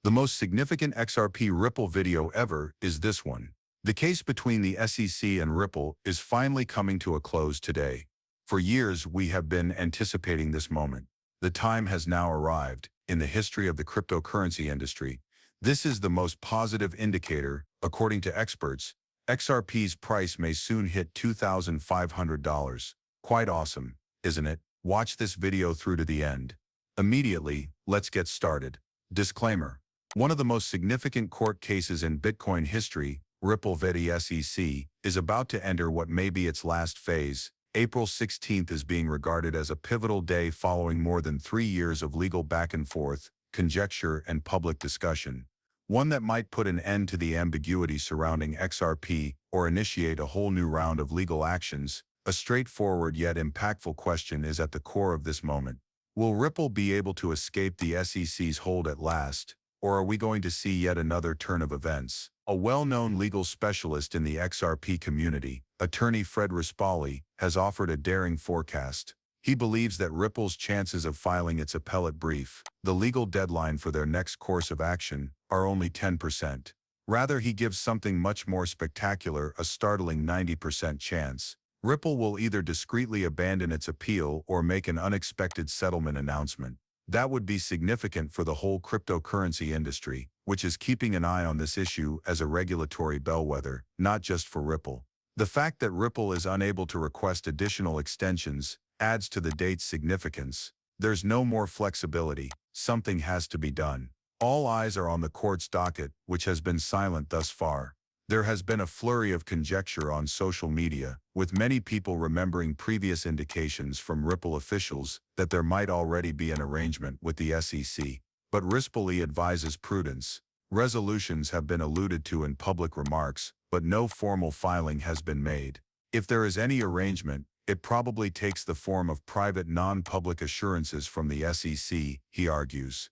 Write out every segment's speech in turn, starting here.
The most significant XRP Ripple video ever is this one. The case between the SEC and Ripple is finally coming to a close today. For years, we have been anticipating this moment. The time has now arrived. In the history of the cryptocurrency industry, this is the most positive indicator. According to experts, XRP's price may soon hit $2,500. Quite awesome, isn't it? Watch this video through to the end. Immediately, let's get started. Disclaimer. One of the most significant court cases in Bitcoin history, Ripple v. SEC, is about to enter what may be its last phase. April 16th is being regarded as a pivotal day following more than 3 years of legal back and forth, conjecture, and public discussion. One that might put an end to the ambiguity surrounding XRP or initiate a whole new round of legal actions. A straightforward yet impactful question is at the core of this moment. Will Ripple be able to escape the SEC's hold at last, or are we going to see yet another turn of events? A well-known legal specialist in the XRP community, attorney Fred Rispoli, has offered a daring forecast. He believes that Ripple's chances of filing its appellate brief, the legal deadline for their next course of action, are only 10%. Rather, he gives something much more spectacular, a startling 90% chance. Ripple will either discreetly abandon its appeal or make an unexpected settlement announcement. That would be significant for the whole cryptocurrency industry, which is keeping an eye on this issue as a regulatory bellwether, not just for Ripple. The fact that Ripple is unable to request additional extensions adds to the date's significance. There's no more flexibility. Something has to be done. All eyes are on the court's docket, which has been silent thus far. There has been a flurry of conjecture on social media, with many people remembering previous indications from Ripple officials that there might already be an arrangement with the SEC. But Rispoli advises prudence. Resolutions have been alluded to in public remarks, but no formal filing has been made. If there is any arrangement, it probably takes the form of private non-public assurances from the SEC, he argues.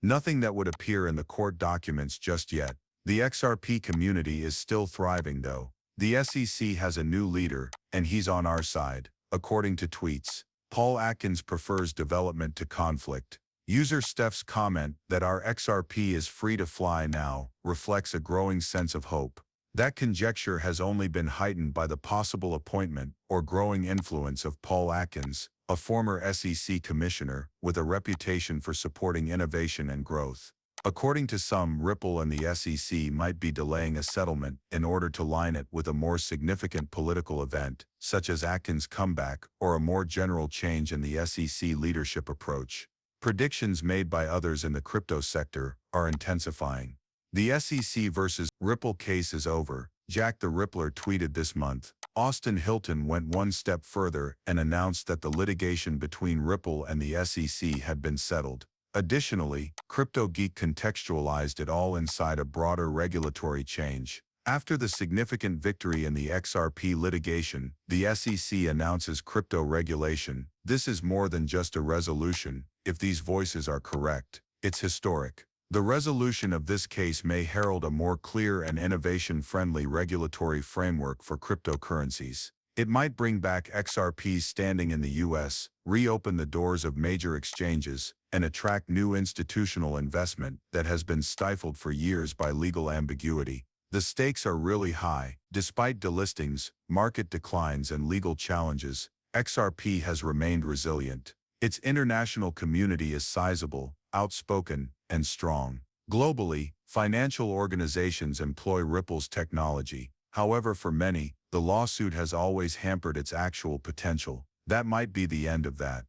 Nothing that would appear in the court documents just yet. The XRP community is still thriving though. The SEC has a new leader, and he's on our side, according to tweets. Paul Atkins prefers development to conflict. User Steph's comment that our XRP is free to fly now reflects a growing sense of hope. That conjecture has only been heightened by the possible appointment or growing influence of Paul Atkins, a former SEC commissioner with a reputation for supporting innovation and growth. According to some, Ripple and the SEC might be delaying a settlement in order to line it with a more significant political event, such as Atkins' comeback or a more general change in the SEC leadership approach. Predictions made by others in the crypto sector are intensifying. The SEC versus Ripple case is over, Jack the Rippler tweeted this month. Austin Hilton went one step further and announced that the litigation between Ripple and the SEC had been settled. Additionally, CryptoGeek contextualized it all inside a broader regulatory change. After the significant victory in the XRP litigation, the SEC announces crypto regulation. This is more than just a resolution. If these voices are correct, it's historic. The resolution of this case may herald a more clear and innovation-friendly regulatory framework for cryptocurrencies. It might bring back XRP's standing in the US, reopen the doors of major exchanges, and attract new institutional investment that has been stifled for years by legal ambiguity. The stakes are really high. Despite delistings, market declines, and legal challenges, XRP has remained resilient. Its international community is sizable, outspoken, and strong. Globally, financial organizations employ Ripple's technology. However, for many, the lawsuit has always hampered its actual potential. That might be the end of that.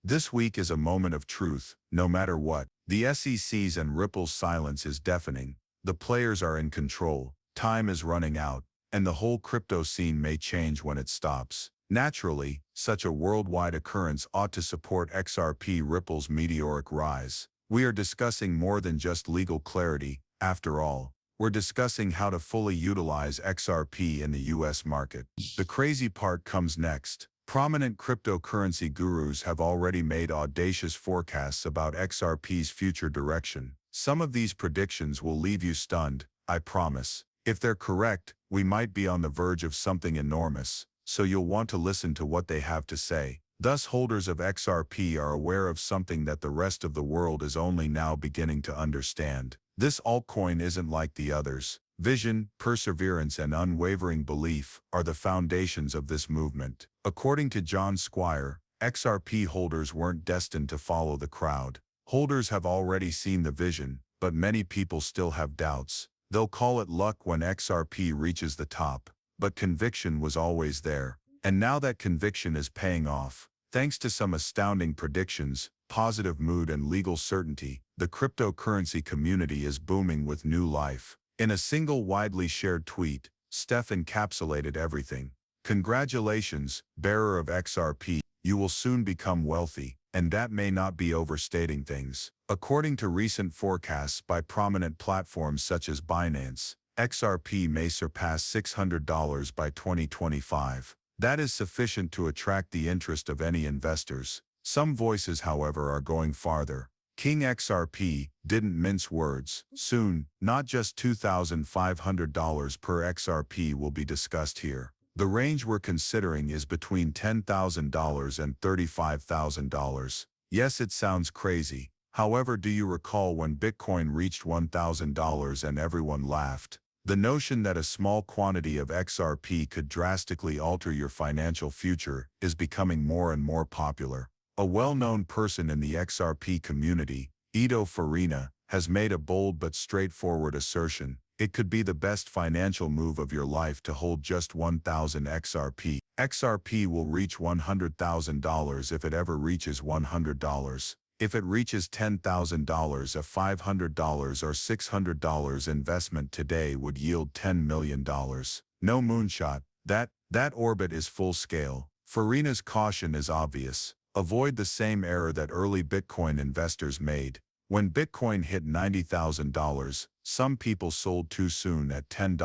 This week is a moment of truth, no matter what. The SEC's and Ripple's silence is deafening. The players are in control, time is running out, and the whole crypto scene may change when it stops. Naturally, such a worldwide occurrence ought to support XRP Ripple's meteoric rise. We are discussing more than just legal clarity, after all. We're discussing how to fully utilize XRP in the US market. The crazy part comes next. Prominent cryptocurrency gurus have already made audacious forecasts about XRP's future direction. Some of these predictions will leave you stunned, I promise. If they're correct, we might be on the verge of something enormous, so you'll want to listen to what they have to say. Thus, holders of XRP are aware of something that the rest of the world is only now beginning to understand. This altcoin isn't like the others. Vision, perseverance, and unwavering belief are the foundations of this movement. According to John Squire, XRP holders weren't destined to follow the crowd. Holders have already seen the vision, but many people still have doubts. They'll call it luck when XRP reaches the top, but conviction was always there. And now that conviction is paying off. Thanks to some astounding predictions, positive mood, and legal certainty, the cryptocurrency community is booming with new life. In a single widely shared tweet, Steph encapsulated everything. Congratulations, bearer of XRP, you will soon become wealthy, and that may not be overstating things. According to recent forecasts by prominent platforms such as Binance, XRP may surpass $600 by 2025. That is sufficient to attract the interest of any investors. Some voices, however, are going farther. King XRP didn't mince words. Soon, not just $2,500 per XRP will be discussed here. The range we're considering is between $10,000 and $35,000. Yes, it sounds crazy. However, do you recall when Bitcoin reached $1,000 and everyone laughed? The notion that a small quantity of XRP could drastically alter your financial future is becoming more and more popular. A well-known person in the XRP community, Ido Farina, has made a bold but straightforward assertion. It could be the best financial move of your life to hold just 1,000 XRP. XRP will reach $100,000 if it ever reaches $100. If it reaches $10,000, a $500 or $600 investment today would yield $10 million. No moonshot. That orbit is full scale. Farina's caution is obvious. Avoid the same error that early Bitcoin investors made. When Bitcoin hit $90,000, some people sold too soon at $10,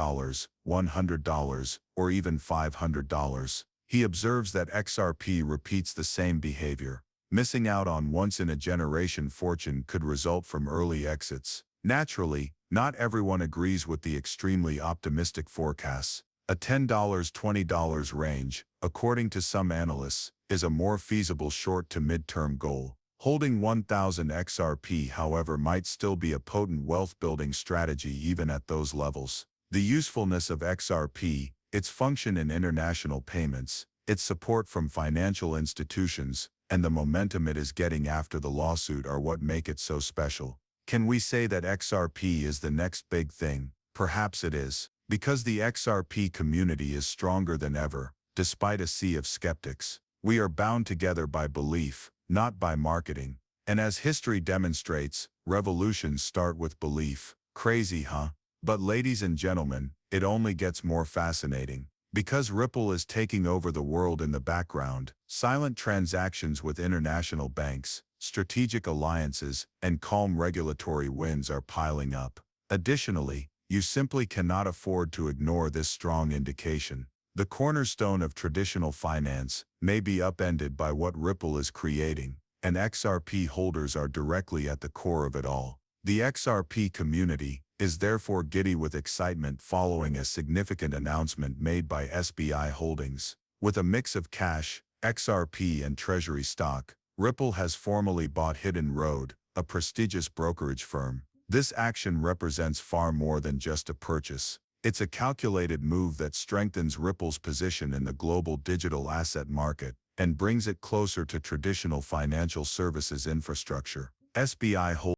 $100, or even $500. He observes that XRP repeats the same behavior. Missing out on once-in-a-generation fortune could result from early exits. Naturally, not everyone agrees with the extremely optimistic forecasts. A $10, $20 range, according to some analysts, is a more feasible short to mid-term goal. Holding 1,000 XRP, however, might still be a potent wealth-building strategy even at those levels. The usefulness of XRP, its function in international payments, its support from financial institutions, and the momentum it is getting after the lawsuit are what make it so special. Can we say that XRP is the next big thing? Perhaps it is. Because the XRP community is stronger than ever, despite a sea of skeptics. We are bound together by belief, not by marketing. And as history demonstrates, revolutions start with belief. Crazy, huh? But ladies and gentlemen, it only gets more fascinating. Because Ripple is taking over the world in the background, silent transactions with international banks, strategic alliances, and calm regulatory wins are piling up. Additionally, you simply cannot afford to ignore this strong indication. The cornerstone of traditional finance may be upended by what Ripple is creating, and XRP holders are directly at the core of it all. The XRP community is therefore giddy with excitement following a significant announcement made by SBI Holdings. With a mix of cash, XRP, and treasury stock, Ripple has formally bought Hidden Road, a prestigious brokerage firm. This action represents far more than just a purchase. It's a calculated move that strengthens Ripple's position in the global digital asset market and brings it closer to traditional financial services infrastructure. SBI Holdings